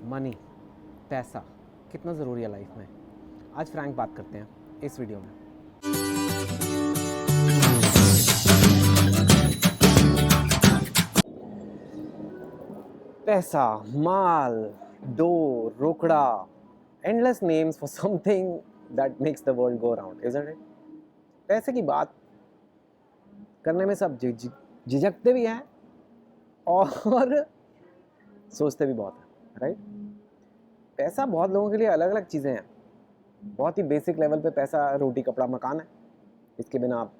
Money, पैसा कितना ज़रूरी है लाइफ में। आज फ्रैंक बात करते हैं इस वीडियो में। पैसा, माल, डोर, रोकड़ा, endless names for something that makes the world go around, isn't it? पैसे की बात करने में सब झिझकते भी हैं और सोचते भी बहुत हैं, राइट? पैसा बहुत लोगों के लिए अलग अलग चीज़ें हैं। बहुत ही बेसिक लेवल पे पैसा रोटी कपड़ा मकान है, इसके बिना आप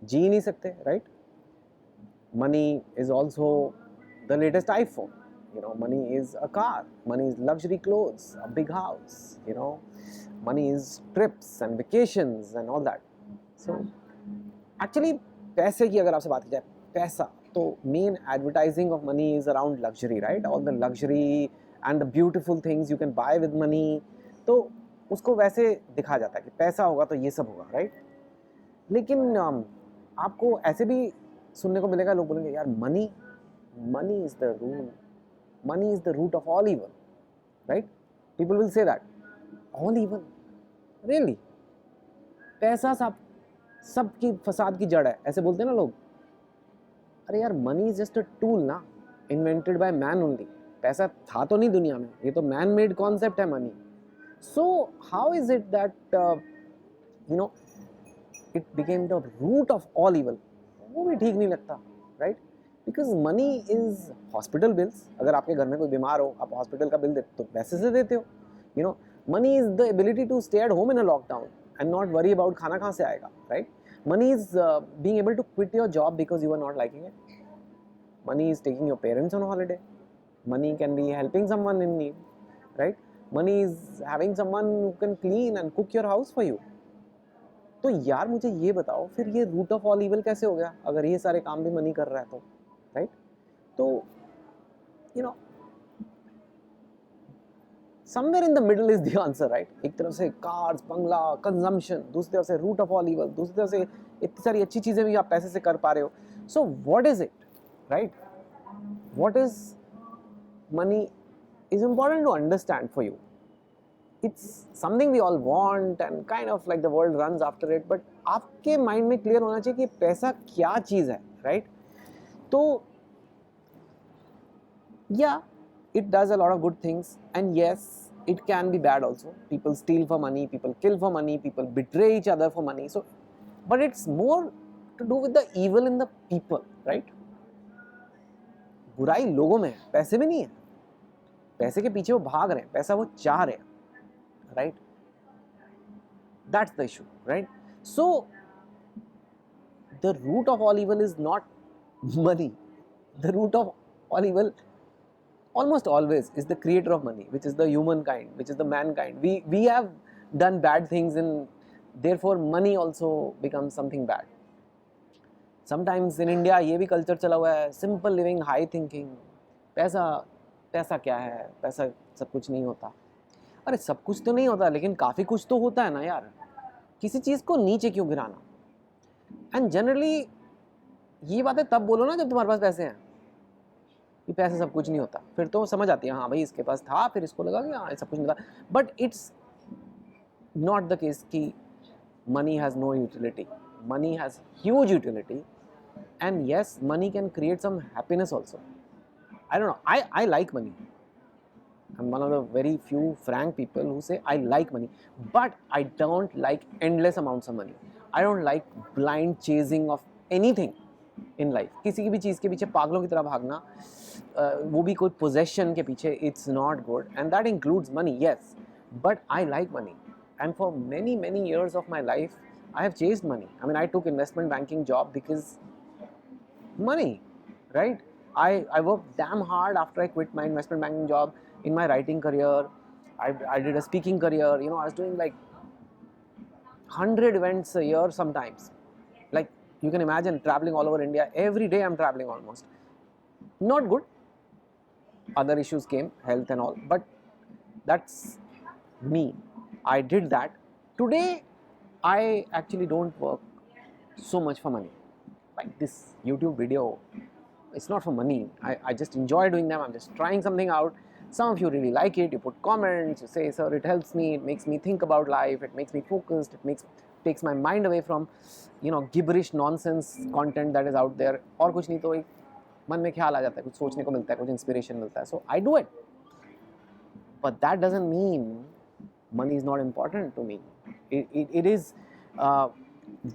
जी नहीं सकते, right? Money is also the latest iPhone, money is a car, money is luxury clothes, a big house, money is trips and vacations and all that. So actually पैसे की अगर आपसे बात की जाए, पैसा तो main advertising of money is around luxury, right? All the luxury and the beautiful things you can buy with money, तो उसको वैसे दिखा जाता है कि पैसा होगा तो ये सब होगा, राइट? लेकिन आपको ऐसे भी सुनने को मिलेगा, लोग बोलेंगे यार money is the root, money is the root of all evil, right? People will say that. All evil? Really? पैसा सबकी फसाद की जड़ है, ऐसे बोलते हैं ना लोग। अरे यार, money is just a tool ना, इन्वेंटेड बाय मैन ओनली। पैसा था तो नहीं दुनिया में, ये तो मैन मेड कॉन्सेप्ट है money. So how is it that it became the root of all evil? वो भी ठीक नहीं लगता, right? Because money is hospital bills. अगर आपके घर में कोई बीमार हो, आप हॉस्पिटल का बिल देते तो पैसे से देते हो। Money is the ability to stay at home in a lockdown and not worry about खाना कहाँ से आएगा, right? Money is being able to quit your job because you are not liking it. Money is taking your parents on holiday. Money can be helping someone in need, right? Money is having someone who can clean and cook your house for you. तो यार मुझे ये बताओ, फिर ये root of all evil कैसे हो गया अगर ये सारे काम भी मनी कर रहा है तो, राइट? तो somewhere in the middle is the answer, right? एक तरफ से कार्स, बंगला, कंजम्पशन, दूसरी तरफ से रूट ऑफ ऑल इवल, दूसरी तरफ से इतनी सारी अच्छी चीजें भी आप पैसे से कर पा रहे हो. So what is it, right? What is money is important to understand for you. It's something we all want and kind of like the world runs after it, but आपके माइंड में क्लियर होना चाहिए कि पैसा क्या चीज़ है, right? तो yeah, it does a lot of good things, and yes, it can be bad also. People steal for money, people kill for money, people betray each other for money. So, but it's more to do with the evil in the people, right? बुराई लोगों में है, पैसे में नहीं है. पैसे के पीछे वो भाग रहे हैं, पैसा वो चाह रहे हैं, right? That's the issue, right? So the root of all evil is not money. The root of all evil almost always is the creator of money, which is the humankind, which is the mankind. We have done bad things, and therefore money also becomes something bad. Sometimes in India ये भी culture चला हुआ है, simple living, high thinking. पैसा क्या है, पैसा सब कुछ नहीं होता. अरे सब कुछ तो नहीं होता, लेकिन काफ़ी कुछ तो होता है ना यार. किसी चीज़ को नीचे क्यों गिराना? एंड जनरली ये बातें तब बोलो ना जब तुम्हारे पास पैसे हैं, कि पैसे सब कुछ नहीं होता. फिर तो समझ आती है, हाँ भाई इसके पास था, फिर इसको लगा कि हाँ सब कुछ नहीं था. But it's not the case कि money has no utility. Money has huge utility, and yes, money can create some happiness also. I don't know, I like money. I'm one of the very few frank people who say I like money, but I don't like endless amounts of money. I don't like blind chasing of anything in life. किसी की भी चीज़ के पीछे पागलों की तरह भागना, वो भी कोई possession के पीछे, it's not good, and that includes money, yes. But I like money, and for many years of my life I have chased money. I mean, I took investment banking job because money, right? I worked damn hard after I quit my investment banking job in my writing career. I did a speaking career. I was doing like 100 events a year sometimes. Like, you can imagine traveling all over India. Every day I'm traveling almost. Not good. Other issues came, health and all. But that's me. I did that. Today, I actually don't work so much for money. Like this YouTube video, it's not for money. I just enjoy doing them. I'm just trying something out. Some of you really like it, you put comments, you say, sir, it helps me, it makes me think about life, it makes me focused, takes my mind away from, gibberish nonsense content that is out there. और कुछ नहीं तो एक मन में ख्याल आ जाता है, कुछ सोचने को मिलता है, कुछ इंस्पिरेशन मिलता है. So I do it. But that doesn't mean money is not important to me. It is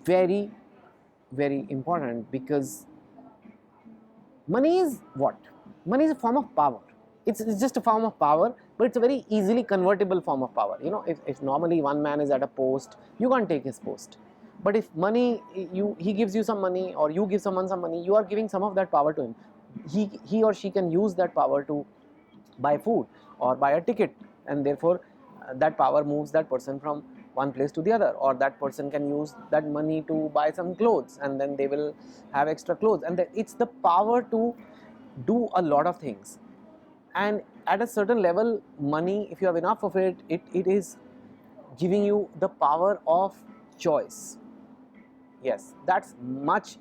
very, very important, because money is what? Money is a form of power. It's just a form of power, but it's a very easily convertible form of power. If normally one man is at a post, you can't take his post. But if money, he gives you some money, or you give someone some money, you are giving some of that power to him. He or she can use that power to buy food or buy a ticket, and therefore that power moves that person from one place to the other, or that person can use that money to buy some clothes, and then they will have extra clothes, and it's the power to do a lot of things. And at a certain level, money, if you have enough of it, it is giving you the power of choice. Yes, that's much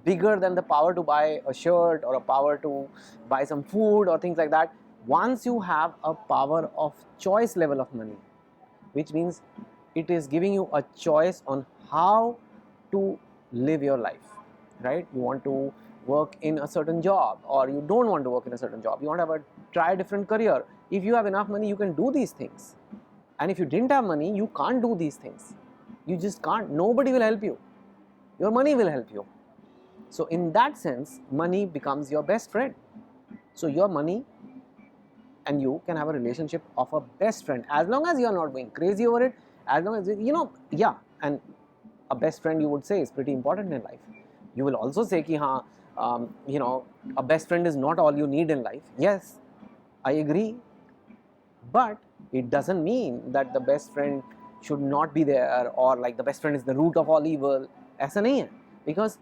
bigger than the power to buy a shirt or a power to buy some food or things like that. Once you have a power of choice level of money, which means it is giving you a choice on how to live your life, right? You want to work in a certain job, or you don't want to work in a certain job, you want to try a different career. If you have enough money, you can do these things. And if you didn't have money, you can't do these things. You just can't. Nobody will help you. Your money will help you. So in that sense, money becomes your best friend. So your money and you can have a relationship of a best friend, as long as you are not going crazy over it, as long as, and a best friend, you would say, is pretty important in life. You will also say ki a best friend is not all you need in life. Yes, I agree. But it doesn't mean that the best friend should not be there, or like the best friend is the root of all evil. ऐसा नहीं है. Because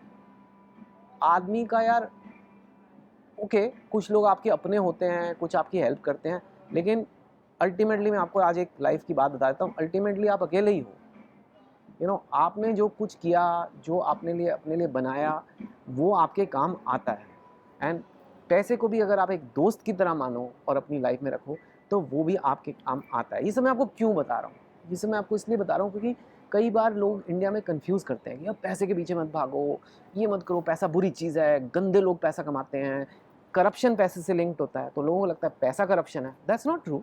आदमी का यार, okay, कुछ लोग आपके अपने होते हैं, कुछ आपकी हेल्प करते हैं, लेकिन अल्टीमेटली मैं आपको आज एक लाइफ की बात बता देता हूँ, अल्टीमेटली आप अकेले ही हो. आपने जो कुछ किया, जो अपने लिए बनाया, वो आपके काम आता है. एंड पैसे को भी अगर आप एक दोस्त की तरह मानो और अपनी लाइफ में रखो, तो वो भी आपके काम आता है. ये सब मैं आपको क्यों बता रहा हूँ? ये सब मैं आपको इसलिए बता रहा हूँ क्योंकि कई बार लोग इंडिया में कंफ्यूज करते हैं कि अब पैसे के पीछे मत भागो, ये मत करो, पैसा बुरी चीज़ है, गंदे लोग पैसा कमाते हैं, करप्शन पैसे से लिंक्ड होता है. तो लोगों को लगता है पैसा करप्शन है. That's not true.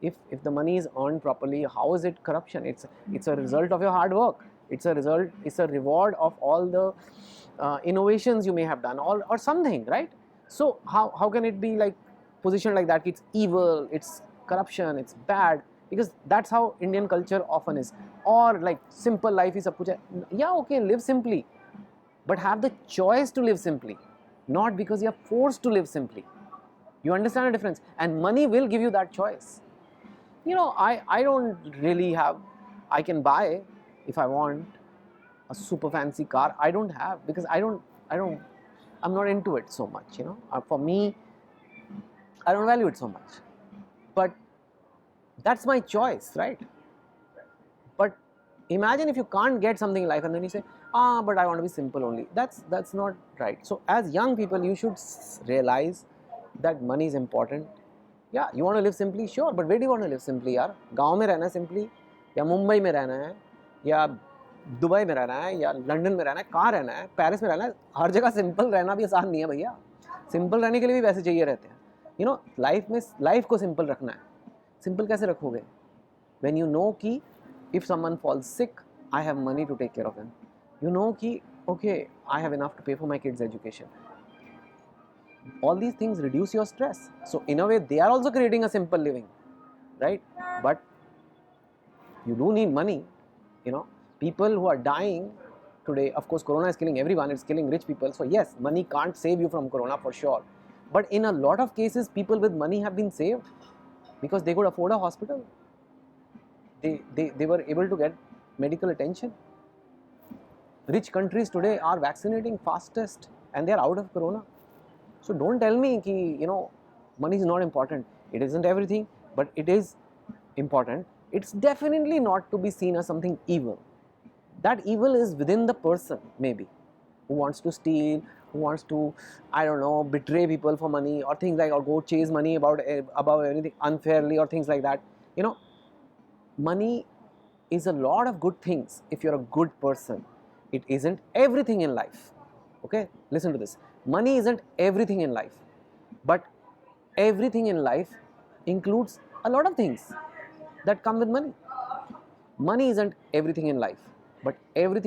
If the money is earned properly, how is it corruption? It's a result of your hard work. It's a reward of all the innovations you may have done, or something, right? So how can it be like positioned like that? It's evil, it's corruption, it's bad, because that's how Indian culture often is. Or like simple life is sab kuch hai. Yeah, okay, live simply, but have the choice to live simply, not because you are forced to live simply. You understand the difference? And money will give you that choice. I don't really have, I can buy if I want a super fancy car. I don't have, because I'm not into it so much, For me, I don't value it so much. But that's my choice, right? But imagine if you can't get something in life and then you say, but I want to be simple only. That's not right. So as young people, you should realize that money is important. Yeah, you want to live simply, sure, but where do you want to live simply, यार? गांव में रहना है simply, या मुंबई में रहना है, या दुबई में रहना है, या लंदन में रहना है, कहाँ रहना है, पेरिस में रहना है? हर जगह सिंपल रहना भी आसान नहीं है भैया. सिंपल रहने के लिए भी पैसे चाहिए रहते हैं. लाइफ में लाइफ को सिंपल रखना है. सिंपल कैसे रखोगे? When you know कि if someone falls sick, I have money to take care of him. You know कि okay, I have enough to pay for my kids' education. All these things reduce your stress. So in a way, they are also creating a simple living, right? But you do need money. People who are dying today, of course, Corona is killing everyone. It's killing rich people. So yes, money can't save you from Corona for sure. But in a lot of cases, people with money have been saved because they could afford a hospital. They were able to get medical attention. Rich countries today are vaccinating fastest and they are out of Corona. So don't tell me ki, money is not important. It isn't everything, but it is important. It's definitely not to be seen as something evil. That evil is within the person, maybe, who wants to steal, who wants to, I don't know, betray people for money or things like, or go chase money above anything unfairly or things like that. You know, money is a lot of good things if you're a good person. It isn't everything in life. Okay, listen to this. Money isn't everything in life, but everything in life includes a lot of things that come with money. Money isn't everything in life, but everything